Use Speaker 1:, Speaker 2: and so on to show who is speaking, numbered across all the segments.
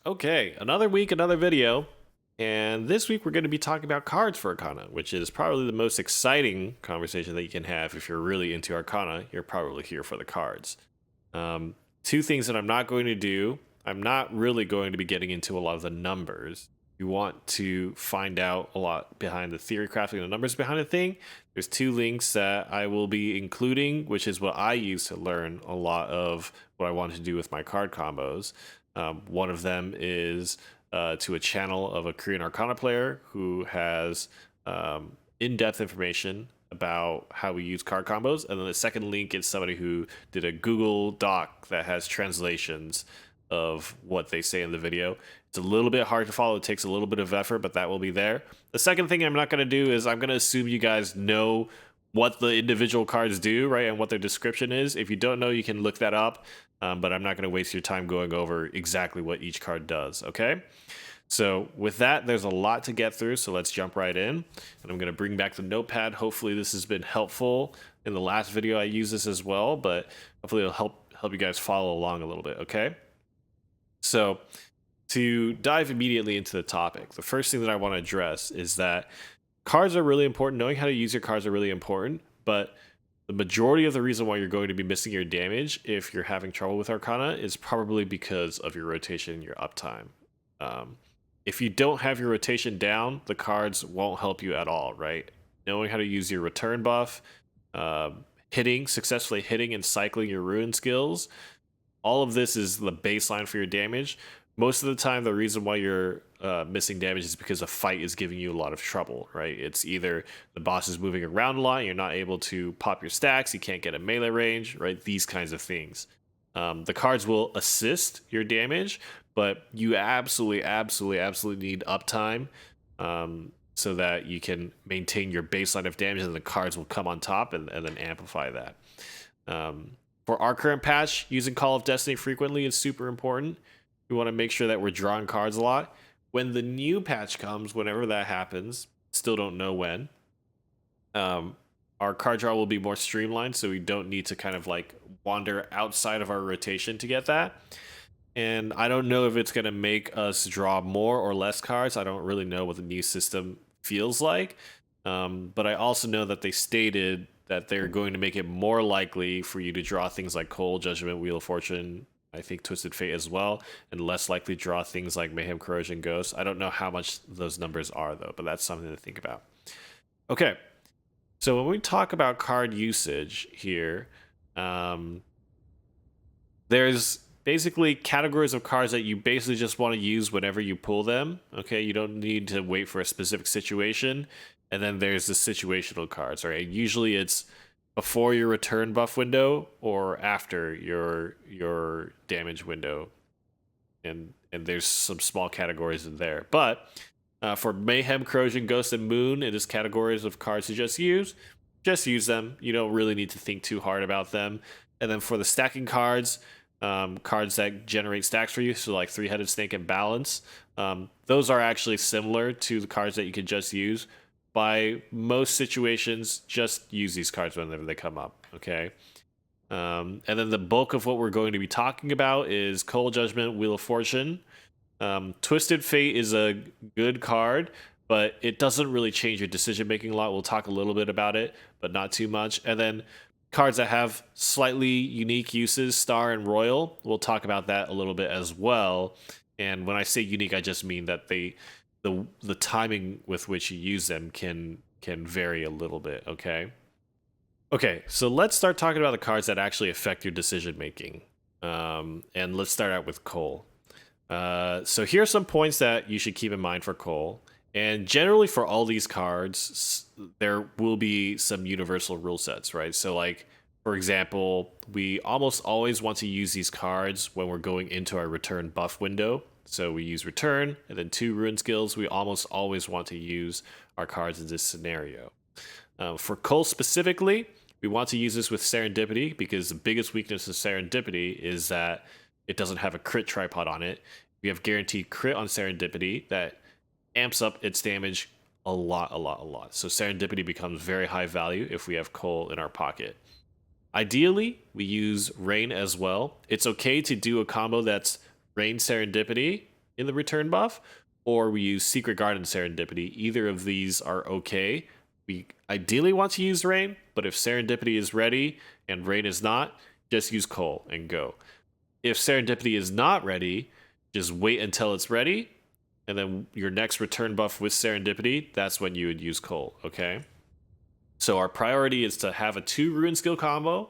Speaker 1: Okay, another week, another video. And this week we're going to be talking about cards for Arcana, which is probably the most exciting conversation that you can have if you're really into Arcana. You're probably here for the cards. Um, Two things that I'm not going to do. I'm not really going to be getting into a lot of the numbers. You want to find out a lot behind the theory crafting, the numbers behind the thing. There's two links that I will be including, which is what I use to learn a lot of what I want to do with my card combos. One of them is to a channel of a Korean Arcana player who has in-depth information about how we use card combos. And then the second link is somebody who did a Google Doc that has translations of what they say in the video. It's a little bit hard to follow. It takes a little bit of effort, but that will be there. The second thing I'm not going to do is I'm going to assume you guys know what the individual cards do, right? And what their description is. If you don't know, you can look that up. But I'm not going to waste your time going over exactly what each card does, okay? So with that, there's a lot to get through, so let's jump right in. And I'm going to bring back the notepad. Hopefully this has been helpful. In the last video, I used this as well, but hopefully it'll help you guys follow along a little bit, okay? So to dive immediately into the topic, the first thing that I want to address is that cards are really important. Knowing how to use your cards are really important, but the majority of the reason why you're going to be missing your damage if you're having trouble with Arcana is probably because of your rotation and your uptime. If you don't have your rotation down, the cards won't help you at all, right? Knowing how to use your return buff, successfully hitting and cycling your ruin skills, all of this is the baseline for your damage. Most of the time, the reason why you're missing damage is because a fight is giving you a lot of trouble, right? It's either the boss is moving around a lot, you're not able to pop your stacks, you can't get a melee range, right? These kinds of things. The cards will assist your damage, but you absolutely need uptime so that you can maintain your baseline of damage, and the cards will come on top and then amplify that. For our current patch, using Call of Destiny frequently is super important. We want to make sure that we're drawing cards a lot. When the new patch comes, whenever that happens, still don't know when, our card draw will be more streamlined, so we don't need to kind of like wander outside of our rotation to get that. And I don't know if it's going to make us draw more or less cards. I don't really know what the new system feels like. But I also know that they stated that they're going to make it more likely for you to draw things like Cull, Judgement, Wheel of Fortune, I think Twisted Fate as well, and less likely draw things like Mayhem, Corrosion, Ghost. I don't know how much those numbers are, though, but that's something to think about. Okay, so when we talk about card usage here, there's basically categories of cards that you basically just want to use whenever you pull them. Okay, you don't need to wait for a specific situation. And then there's the situational cards, right? Usually it's before your return buff window or after your damage window. And there's some small categories in there. But for Mayhem, Corrosion, Ghost, and Moon, it is categories of cards to just use. Just use them. You don't really need to think too hard about them. And then for the stacking cards, cards that generate stacks for you, so like Three-Headed Snake and Balance, those are actually similar to the cards that you can just use. By most situations, just use these cards whenever they come up, okay? And then the bulk of what we're going to be talking about is Cull, Judgement, Wheel of Fortune. Twisted Fate is a good card, but it doesn't really change your decision-making a lot. We'll talk a little bit about it, but not too much. And then cards that have slightly unique uses, Star and Royal, we'll talk about that a little bit as well. And when I say unique, I just mean that the timing with which you use them can vary a little bit, okay? Okay, so let's start talking about the cards that actually affect your decision making. And let's start out with Cull. So here are some points that you should keep in mind for Cull. And generally for all these cards, there will be some universal rule sets, right? So like, for example, we almost always want to use these cards when we're going into our return buff window. So we use return and then 2 ruin skills. We almost always want to use our cards in this scenario. For Cull specifically, we want to use this with Serendipity because the biggest weakness of Serendipity is that it doesn't have a crit tripod on it. We have guaranteed crit on Serendipity that amps up its damage a lot. So Serendipity becomes very high value if we have Cull in our pocket. Ideally, we use Rain as well. It's okay to do a combo that's Rain Serendipity, in the return buff, or we use Secret Garden Serendipity. Either of these are okay. We ideally want to use Rain, but if Serendipity is ready and Rain is not, just use Cull and go. If Serendipity is not ready, just wait until it's ready, and then your next return buff with Serendipity, that's when you would use Cull, okay? So our priority is to have a 2 rune skill combo,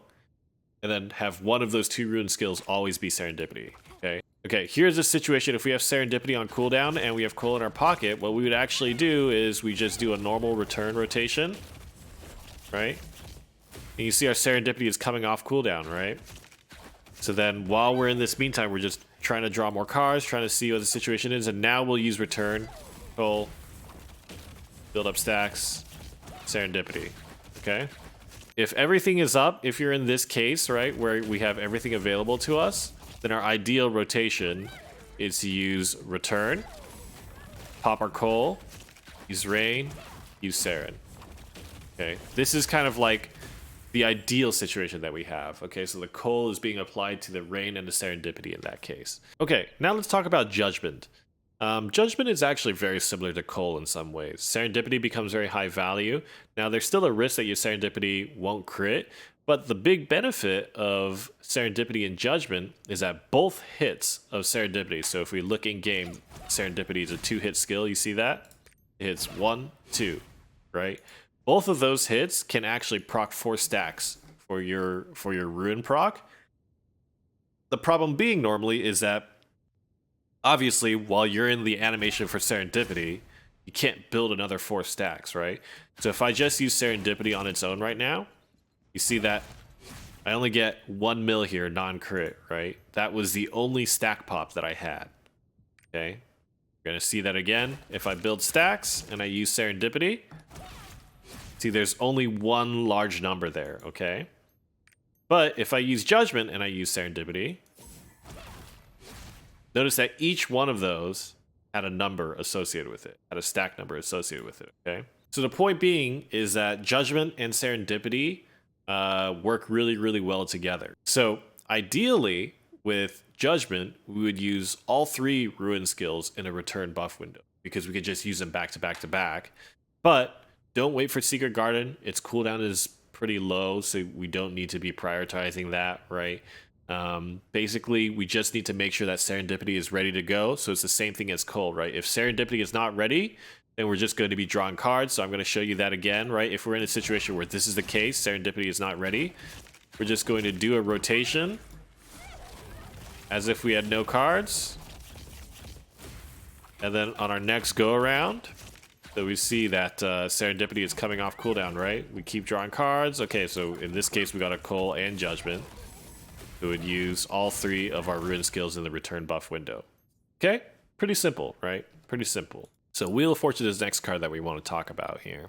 Speaker 1: and then have one of those 2 rune skills always be Serendipity, okay? Okay, here's a situation. If we have Serendipity on cooldown and we have Cull in our pocket, what we would actually do is we just do a normal return rotation, right? And you see our Serendipity is coming off cooldown, right? So then while we're in this meantime, we're just trying to draw more cards, trying to see what the situation is, and now we'll use return, Cull, build up stacks, Serendipity, okay? If everything is up, if you're in this case, right, where we have everything available to us, then our ideal rotation is to use return, pop our Cull, use Rain, use Seren. Okay, this is kind of like the ideal situation that we have. Okay, so the Cull is being applied to the Rain and the Serendipity in that case. Okay, now let's talk about Judgment. Judgment is actually very similar to Cull in some ways. Serendipity becomes very high value. Now, there's still a risk that your Serendipity won't crit, but the big benefit of Serendipity and Judgment is that both hits of Serendipity, so if we look in game, Serendipity is a 2-hit skill, you see that? It hits 1, 2, right? Both of those hits can actually proc 4 stacks for your Ruin proc. The problem being normally is that obviously, while you're in the animation for Serendipity, you can't build another 4 stacks, right? So if I just use Serendipity on its own right now, you see that I only get 1 mil here, non-crit, right? That was the only stack pop that I had, okay? You're gonna see that again. If I build stacks and I use Serendipity, see there's only 1 large number there, okay? But if I use Judgment and I use Serendipity, notice that each one of those had a number associated with it, had a stack number associated with it, okay? So the point being is that Judgment and Serendipity work really, really well together. So ideally, with Judgment, we would use all 3 Ruin skills in a return buff window because we could just use them back to back to back. But don't wait for Secret Garden. Its cooldown is pretty low, so we don't need to be prioritizing that, right? Basically, we just need to make sure that Serendipity is ready to go. So it's the same thing as Cull, right? If Serendipity is not ready, then we're just going to be drawing cards. So I'm going to show you that again, right? If we're in a situation where this is the case, Serendipity is not ready, we're just going to do a rotation as if we had no cards. And then on our next go around, so we see that Serendipity is coming off cooldown, right? We keep drawing cards. Okay, so in this case, we got a Cull and Judgment. We would use all 3 of our Ruin skills in the return buff window. Okay? Pretty simple, right? Pretty simple. So Wheel of Fortune is the next card that we want to talk about here.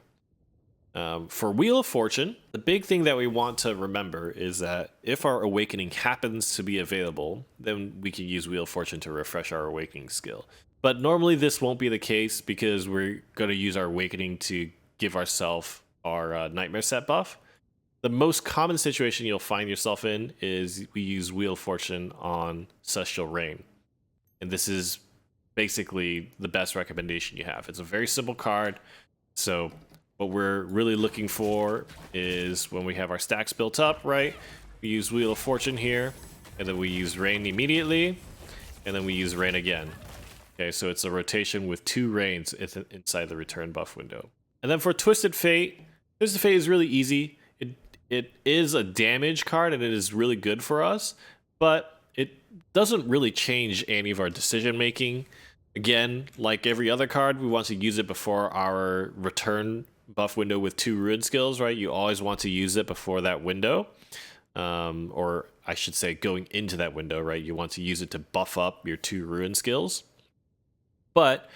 Speaker 1: For Wheel of Fortune, the big thing that we want to remember is that if our Awakening happens to be available, then we can use Wheel of Fortune to refresh our Awakening skill. But normally this won't be the case because we're going to use our Awakening to give ourselves our Nightmare set buff. The most common situation you'll find yourself in is we use Wheel of Fortune on Celestial Rain. And this is basically the best recommendation you have. It's a very simple card. So what we're really looking for is when we have our stacks built up, right? We use Wheel of Fortune here, and then we use Rain immediately, and then we use Rain again. Okay, so it's a rotation with 2 Rains inside the return buff window. And then for Twisted Fate is really easy. It is a damage card, and it is really good for us, but it doesn't really change any of our decision making. Again, like every other card, we want to use it before our return buff window with 2 Ruin skills, right? You always want to use it before that window, or I should say going into that window, right? You want to use it to buff up your 2 Ruin skills, but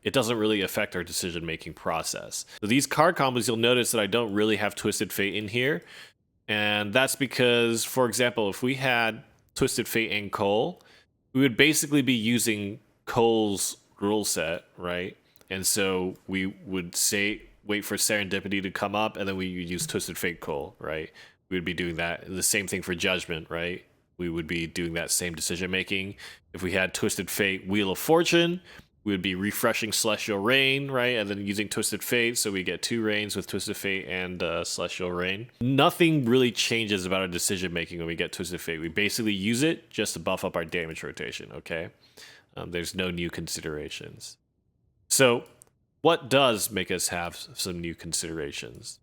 Speaker 1: it doesn't really affect our decision-making process. So these card combos, you'll notice that I don't really have Twisted Fate in here. And that's because, for example, if we had Twisted Fate and Cull, we would basically be using Cull's rule set, right? And so we would wait for Serendipity to come up, and then we would use Twisted Fate Cull, right? We would be doing that. The same thing for Judgment, right? we would be doing that same decision making. If we had Twisted Fate, Wheel of Fortune, we would be refreshing Celestial Rain, right? And then using Twisted Fate, so we get 2 rains with Twisted Fate and Celestial Rain. Nothing really changes about our decision making when we get Twisted Fate. We basically use it just to buff up our damage rotation, okay? There's no new considerations. So what does make us have some new considerations?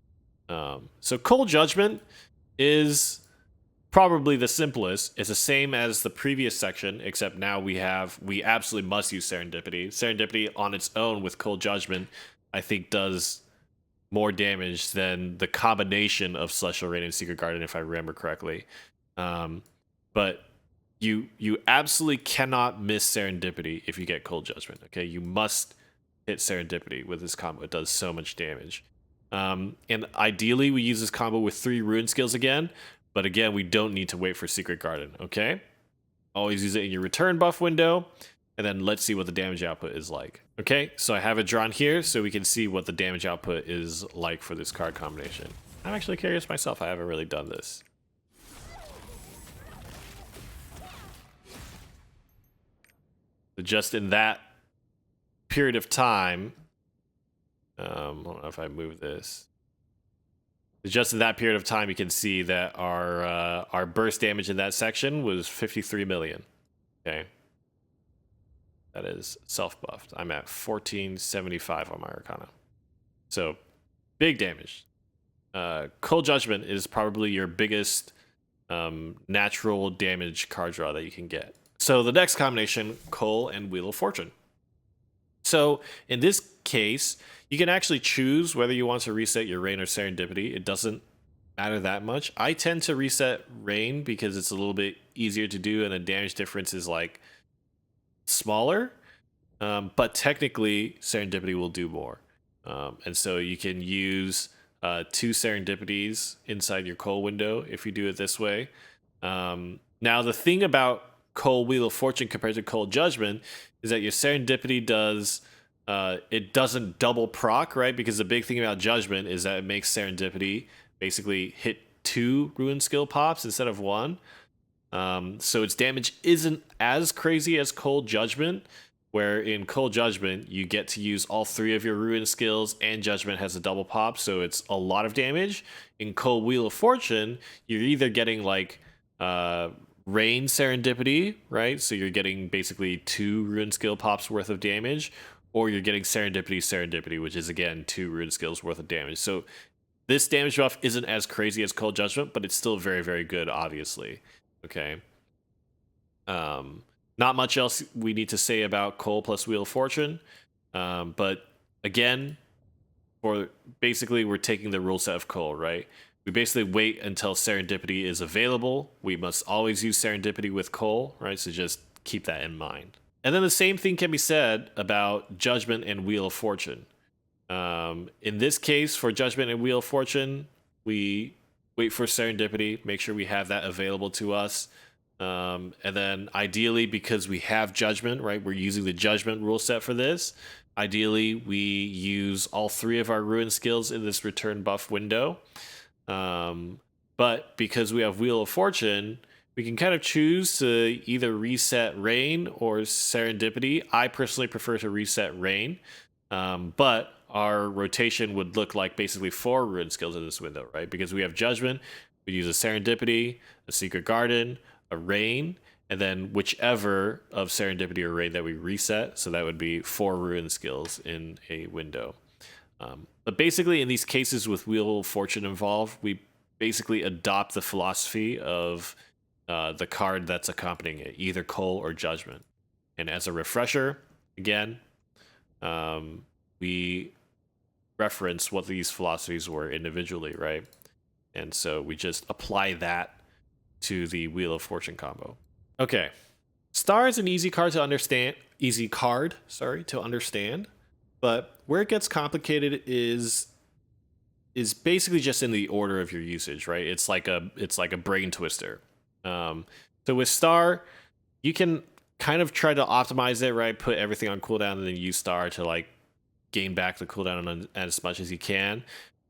Speaker 1: So Cull Judgement is probably the simplest. It's the same as the previous section, except now we absolutely must use Serendipity. Serendipity on its own with Cull Judgement, I think, does more damage than the combination of Celestial Rain and Secret Garden, if I remember correctly. But you absolutely cannot miss Serendipity if you get Cull Judgement. Okay, you must hit Serendipity with this combo. It does so much damage. And ideally, we use this combo with 3 Ruin skills again. But again, we don't need to wait for Secret Garden, okay? Always use it in your return buff window, and then let's see what the damage output is like. Okay, so I have it drawn here so we can see what the damage output is like for this card combination. I'm actually curious myself. I haven't really done this. So just in that period of time, I don't know if I move this. Just in that period of time, you can see that our burst damage in that section was 53 million. Okay, that is self-buffed. I'm at 1475 on my Arcana, so big damage. Cull Judgement is probably your biggest natural damage card draw that you can get. So the next combination, Cull and Wheel of Fortune. So in this case, you can actually choose whether you want to reset your Rain or Serendipity. It doesn't matter that much. I tend to reset Rain because it's a little bit easier to do and the damage difference is like smaller. But technically, Serendipity will do more. And so you can use 2 Serendipities inside your Cull window if you do it this way. Now, the thing about Cull Wheel of Fortune compared to Cull Judgement is that your Serendipity does... it doesn't double proc, right? Because the big thing about Judgment is that it makes Serendipity basically hit 2 Ruin skill pops instead of 1. So its damage isn't as crazy as Cull Judgment, where in Cull Judgment, you get to use all 3 of your Ruin skills and Judgment has a double pop, so it's a lot of damage. In Cull Wheel of Fortune, you're either getting like Rain Serendipity, right? So you're getting basically 2 Ruin skill pops worth of damage, or you're getting Serendipity, which is, again, 2 Ruin skills worth of damage. So this damage buff isn't as crazy as Cull Judgement, but it's still very, very good, obviously. Okay. Not much else we need to say about Cull plus Wheel of Fortune. But, again, we're taking the rule set of Cull, right? We basically wait until Serendipity is available. We must always use Serendipity with Cull, right? So just keep that in mind. And then the same thing can be said about Judgment and Wheel of Fortune. In this case, for Judgment and Wheel of Fortune, we wait for Serendipity, make sure we have that available to us. And then ideally, because we have Judgment, right, we're using the Judgment rule set for this. Ideally, we use all 3 of our Ruin skills in this return buff window. But because we have Wheel of Fortune, we can kind of choose to either reset Rain or Serendipity. I personally prefer to reset Rain, but our rotation would look like basically 4 Ruin skills in this window, right? Because we have Judgment, we use a Serendipity, a Secret Garden, a Rain, and then whichever of Serendipity or Rain that we reset. So that would be 4 Ruin skills in a window. But basically, in these cases with Wheel of Fortune involved, we basically adopt the philosophy of the card that's accompanying it, either Cull or Judgment. And as a refresher, again, we reference what these philosophies were individually, right? And so we just apply that to the Wheel of Fortune combo. Okay, Star is an easy card to understand. But where it gets complicated is basically just in the order of your usage, right? It's like a brain twister. So with Star, you can kind of try to optimize it, right? Put everything on cooldown and then use Star to like gain back the cooldown as much as you can.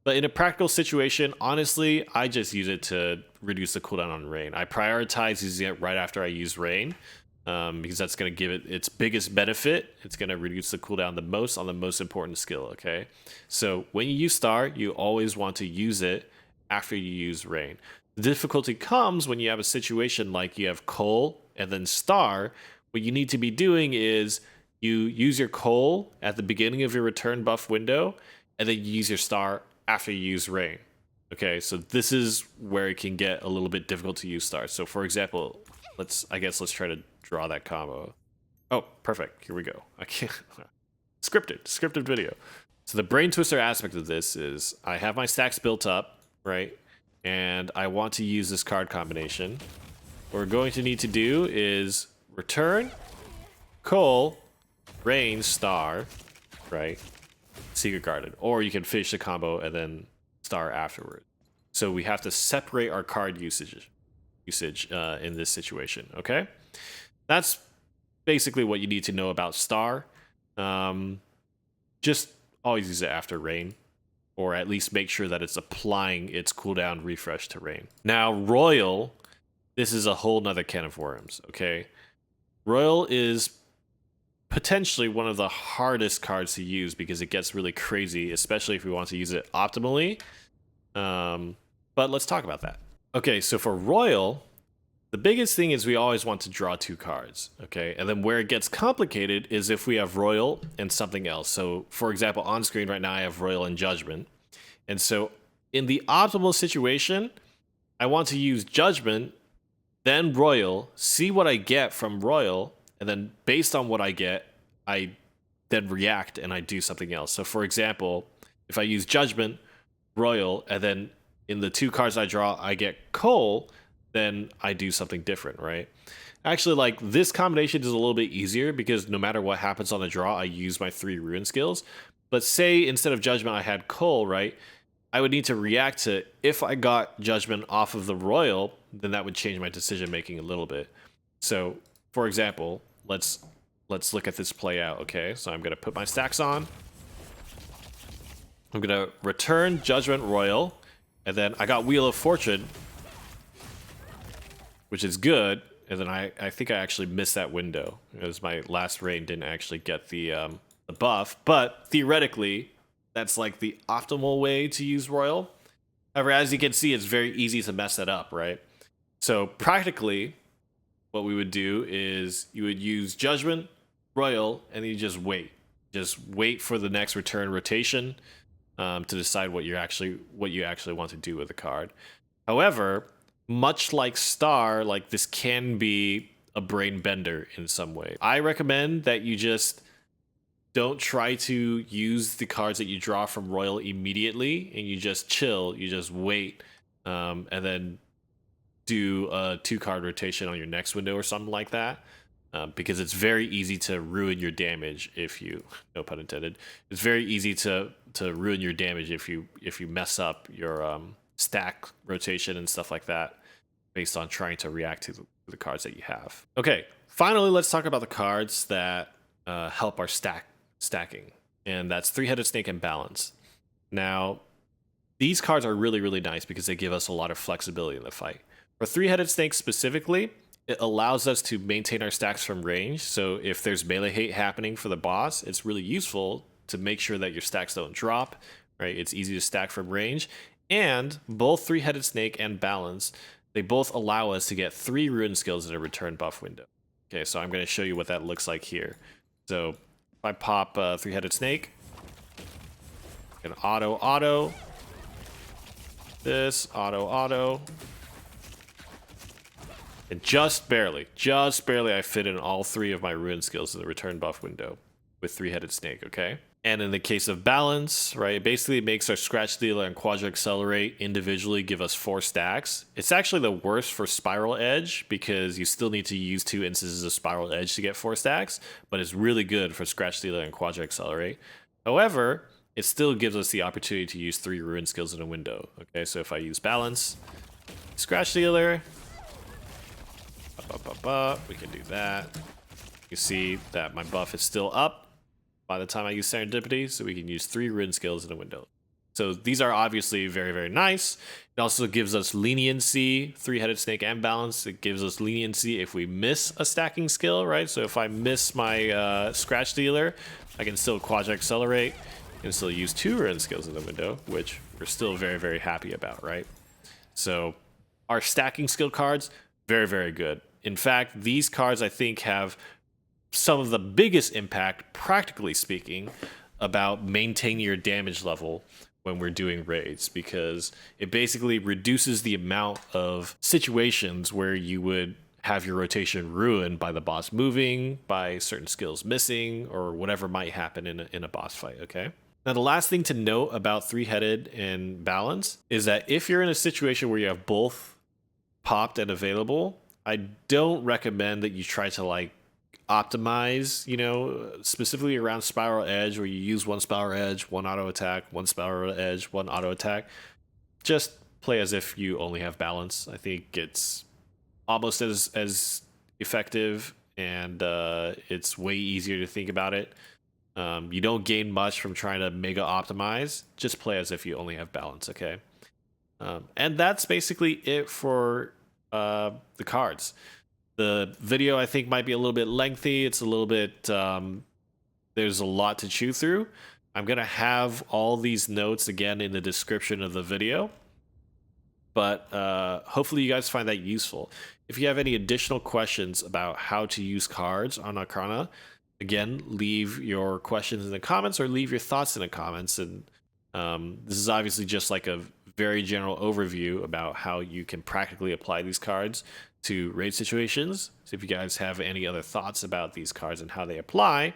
Speaker 1: But in a practical situation, honestly, I just use it to reduce the cooldown on rain. I prioritize using it right after I use rain, because that's going to give it its biggest benefit. It's going to reduce the cooldown the most on the most important skill, okay? So when you use star, you always want to use it after you use rain. The difficulty comes when you have a situation like you have Cull and then star. What you need to be doing is you use your Cull at the beginning of your return buff window, and then you use your star after you use rain. Okay, so this is where it can get a little bit difficult to use stars. So for example, let's try to draw that combo. Oh, perfect. Here we go. I can't scripted video. So the brain twister aspect of this is I have my stacks built up, right? And I want to use this card combination. What we're going to need to do is return, Cull, rain, star, right? Secret Garden, or you can finish the combo and then star afterward. So we have to separate our card usage in this situation. Okay, that's basically what you need to know about star. Just always use it after rain, or at least make sure that it's applying its cooldown refresh to rain. Now royal, this is a whole nother can of worms. Okay, royal is potentially one of the hardest cards to use because it gets really crazy, especially if we want to use it optimally. But let's talk about that. Okay, so for royal, the biggest thing is we always want to draw 2 cards, okay? And then where it gets complicated is if we have royal and something else. So for example, on screen right now I have royal and judgment. And so in the optimal situation, I want to use judgment, then royal, see what I get from royal, and then based on what I get, I then react and I do something else. So for example, if I use judgment, royal, and then in the 2 cards I draw, I get Cull, then I do something different, right? Actually, like, this combination is a little bit easier because no matter what happens on the draw, I use my 3 ruin skills. But say instead of judgment, I had Cull, right? I would need to react to, if I got judgment off of the royal, then that would change my decision making a little bit. So for example, let's look at this play out, okay? So I'm gonna put my stacks on. I'm gonna return judgment royal, and then I got Wheel of Fortune, which is good. And then I think I actually missed that window because my last rain didn't actually get the buff. But theoretically, that's like the optimal way to use royal. However, as you can see, it's very easy to mess that up, right? So practically, what we would do is you would use judgment, royal, and you just wait. Just wait for the next return rotation to decide what you actually want to do with the card. However, much like star, like, this can be a brain bender in some way. I recommend that you just don't try to use the cards that you draw from royal immediately, and you just chill, you just wait, and then do a 2-card rotation on your next window or something like that, because it's very easy to ruin your damage if you, no pun intended, it's very easy to ruin your damage if you mess up your stack rotation and stuff like that based on trying to react to the cards that you have. Okay, finally, let's talk about the cards that help our stacking, and that's Three-Headed Snake and Balance. Now, these cards are really, really nice because they give us a lot of flexibility in the fight. For Three-Headed Snake specifically, it allows us to maintain our stacks from range. So if there's melee hate happening for the boss, it's really useful to make sure that your stacks don't drop, right? It's easy to stack from range. And both Three-Headed Snake and Balance, they both allow us to get 3 ruin skills in a return buff window. Okay, so I'm going to show you what that looks like here. So if I pop Three-Headed Snake, I can auto, this, auto, and just barely, I fit in all 3 of my ruin skills in the return buff window with Three-Headed Snake, okay? And in the case of Balance, right, it basically makes our Scratch Dealer and Quadra Accelerate individually give us 4 stacks. It's actually the worst for Spiral Edge because you still need to use 2 instances of Spiral Edge to get 4 stacks, but it's really good for Scratch Dealer and Quadra Accelerate. However, it still gives us the opportunity to use 3 ruin skills in a window, okay? So if I use Balance, Scratch Dealer, we can do that. You see that my buff is still up by the time I use Serendipity, so we can use 3 ruin skills in a window. So these are obviously very, very nice. It also gives us leniency, three-headed snake and balance. It gives us leniency if we miss a stacking skill, right? So if I miss my scratch dealer, I can still quadra accelerate and still use 2 rune skills in the window, which we're still very, very happy about, right? So our stacking skill cards, very, very good. In fact, these cards I think have some of the biggest impact, practically speaking, about maintaining your damage level when we're doing raids, because it basically reduces the amount of situations where you would have your rotation ruined by the boss moving, by certain skills missing, or whatever might happen in a boss fight, okay? Now, the last thing to note about three-headed and balance is that if you're in a situation where you have both popped and available, I don't recommend that you try to like optimize, you know, specifically around spiral edge, where you use one spiral edge, one auto attack, one spiral edge, one auto attack. Just play as if you only have balance. I think it's almost as effective, and it's way easier to think about it. You don't gain much from trying to mega optimize. Just play as if you only have balance, okay? And that's basically it for the cards. The video, I think, might be a little bit lengthy. It's a little bit, there's a lot to chew through. I'm going to have all these notes again in the description of the video. But hopefully you guys find that useful. If you have any additional questions about how to use cards on Arcana, again, leave your questions in the comments or leave your thoughts in the comments. And this is obviously just like a very general overview about how you can practically apply these cards to raid situations. So if you guys have any other thoughts about these cards and how they apply,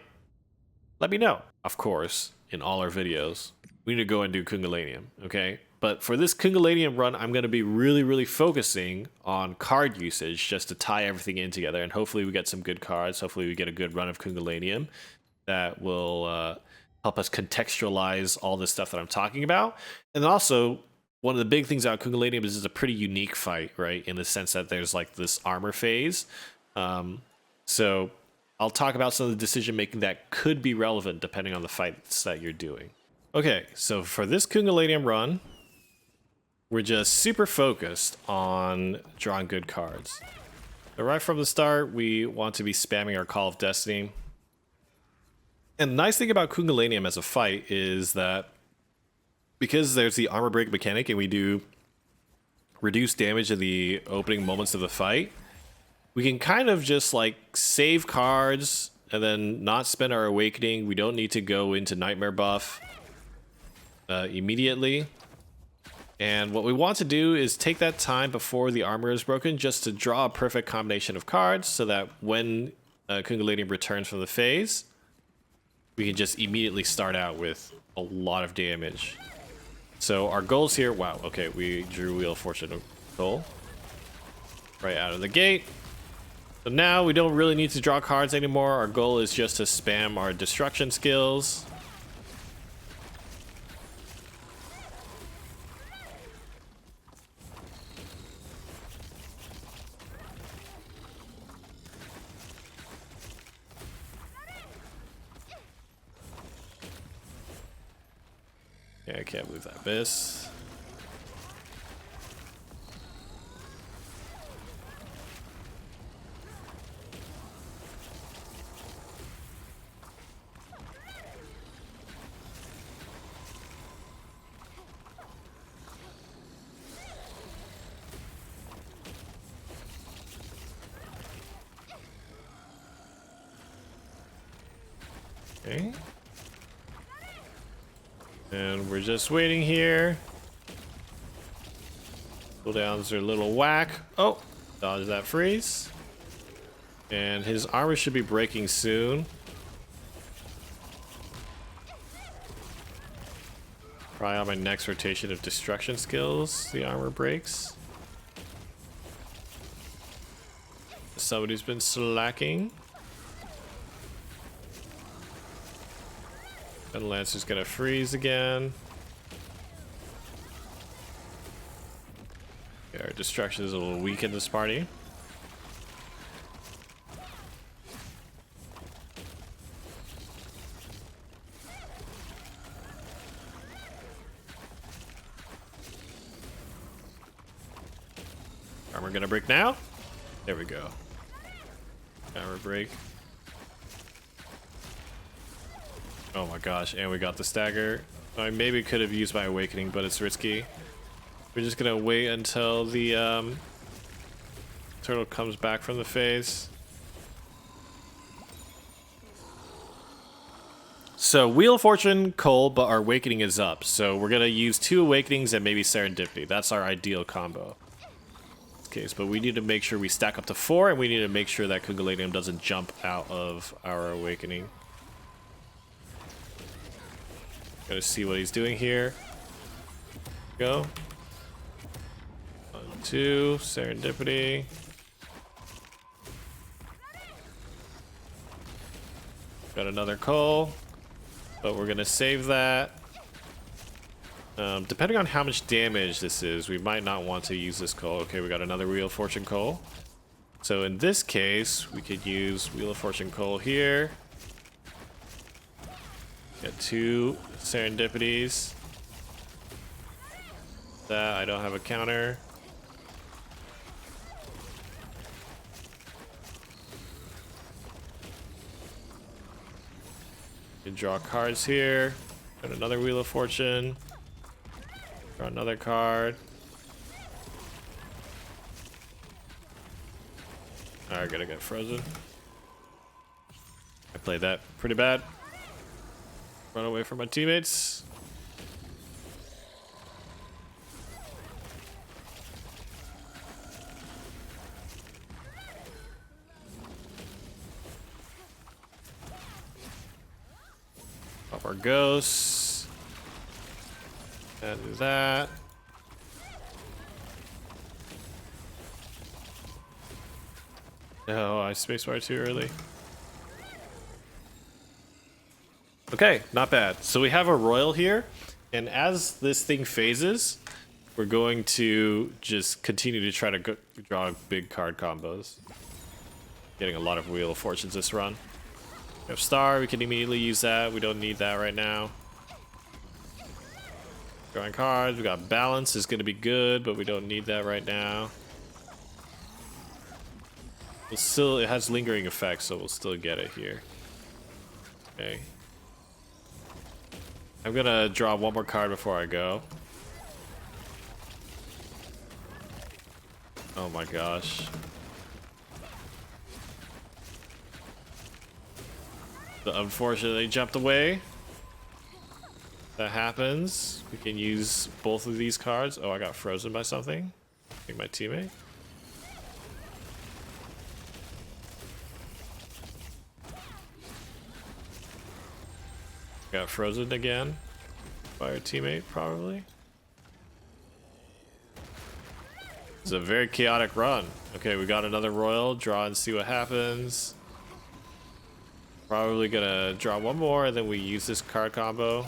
Speaker 1: let me know. Of course, in all our videos, we need to go and do Kungalanium, okay? But for this Kungalanium run, I'm going to be really, really focusing on card usage just to tie everything in together. And hopefully we get some good cards. Hopefully we get a good run of Kungalanium that will help us contextualize all this stuff that I'm talking about. And also, one of the big things about Kungalanium is it's a pretty unique fight, right? In the sense that there's like this armor phase. So I'll talk about some of the decision making that could be relevant depending on the fights that you're doing. Okay, so for this Kungalanium run, we're just super focused on drawing good cards. So right from the start, we want to be spamming our Call of Destiny. And the nice thing about Kungalanium as a fight is that because there's the armor break mechanic and we do reduce damage in the opening moments of the fight, we can kind of just like save cards and then not spend our awakening. We don't need to go into nightmare buff immediately. And what we want to do is take that time before the armor is broken just to draw a perfect combination of cards so that when Kungalini returns from the phase, we can just immediately start out with a lot of damage. So our goals here, wow, okay, we drew Wheel of Fortune goal right out of the gate. So now we don't really need to draw cards anymore. Our goal is just to spam our destruction skills. Yeah, I can't believe that abyss. Okay. And we're just waiting here. Cooldowns are a little whack. Oh, dodge that freeze. And his armor should be breaking soon. Probably on my next rotation of destruction skills, the armor breaks. Somebody's been slacking. And Lancer's gonna freeze again. Yeah, our destruction is a little weak in this party. we're gonna break now. There we go. Armor break. Oh my gosh, and we got the stagger. I maybe could have used my awakening, but it's risky. We're just gonna wait until the turtle comes back from the phase. So Wheel of Fortune, Cull, but our awakening is up. So we're gonna use 2 awakenings and maybe serendipity. That's our ideal combo. Case, but we need to make sure we stack up to 4, and we need to make sure that Kungalanium doesn't jump out of our awakening. Gotta see what he's doing here. Go. 1, 2, serendipity. Got another Cull, but we're gonna save that. Depending on how much damage this is, we might not want to use this Cull. Okay, we got another Wheel of Fortune Cull. So in this case, we could use Wheel of Fortune Cull here. Get 2 serendipities. That, I don't have a counter. You can draw cards here. Got another Wheel of Fortune. Draw another card. Alright, gotta get frozen. I played that pretty bad. Run away from my teammates. Pop our ghosts. And do that. No, I spacebar too early. Okay, not bad. So we have a royal here, and as this thing phases, we're going to just continue to try to draw big card combos. Getting a lot of Wheel of Fortunes this run. We have Star, we can immediately use that. We don't need that right now. Drawing cards, we got Balance is going to be good, but we don't need that right now. We'll still, it has lingering effects, so we'll still get it here. Okay. I'm gonna draw one more card before I go. Oh my gosh. Unfortunately, jumped away. That happens. We can use both of these cards. Oh, I got frozen by something. I think my teammate. Got frozen again by our teammate, probably. It's a very chaotic run. Okay, we got another royal. Draw and see what happens. Probably gonna draw one more, and then we use this card combo.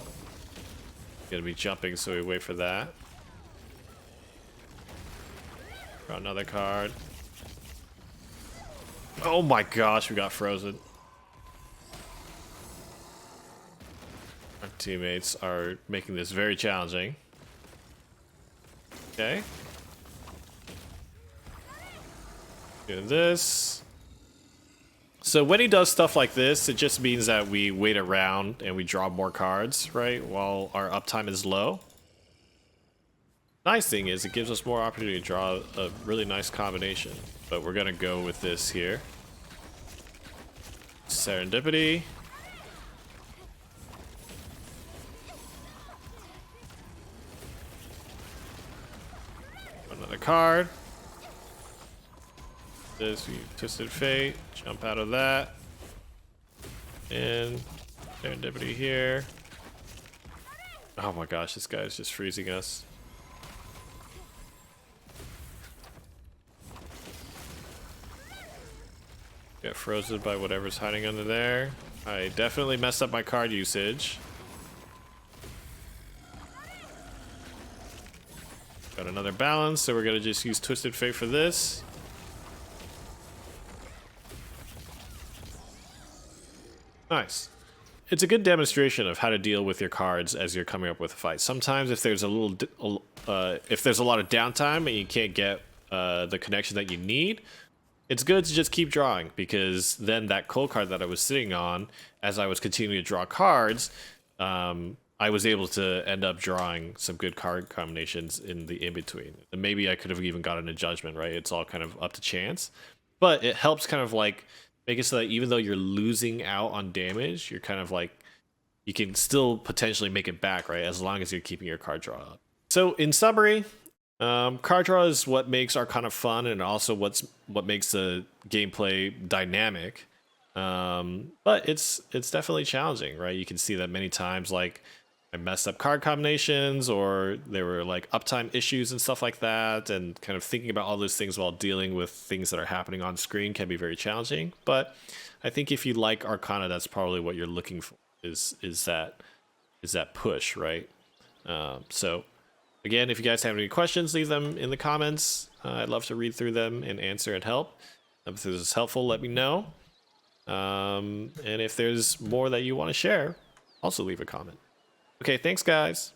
Speaker 1: Gonna be jumping, so we wait for that. Draw another card. Oh my gosh, we got frozen. Our teammates are making this very challenging. Okay. Do this. So when he does stuff like this, it just means that we wait around and we draw more cards, right? While our uptime is low. Nice thing is it gives us more opportunity to draw a really nice combination. But we're gonna go with this here. Serendipity. Another card. This, we Twisted Fate, jump out of that. And serendipity here. Oh my gosh, this guy is just freezing us. Get frozen by whatever's hiding under there. I definitely messed up my card usage. Got another balance, so we're gonna just use Twisted Fate for this. Nice. It's a good demonstration of how to deal with your cards as you're coming up with a fight. Sometimes if there's a lot of downtime and you can't get the connection that you need, it's good to just keep drawing, because then that Cull card that I was sitting on, as I was continuing to draw cards, I was able to end up drawing some good card combinations in the in-between. And maybe I could have even gotten a judgment, right? It's all kind of up to chance. But it helps kind of like make it so that even though you're losing out on damage, you're kind of like, you can still potentially make it back, right? As long as you're keeping your card draw up. So in summary, card draw is what makes Arcana fun, and also what makes the gameplay dynamic. But it's definitely challenging, right? You can see that many times, like I messed up card combinations, or there were like uptime issues and stuff like that, and kind of thinking about all those things while dealing with things that are happening on screen can be very challenging. But I think if you like Arcana, that's probably what you're looking for, is that push, right? So again, if you guys have any questions, leave them in the comments. I'd love to read through them and answer and help. If this is helpful, let me know. And if there's more that you want to share, also leave a comment. Okay, thanks guys.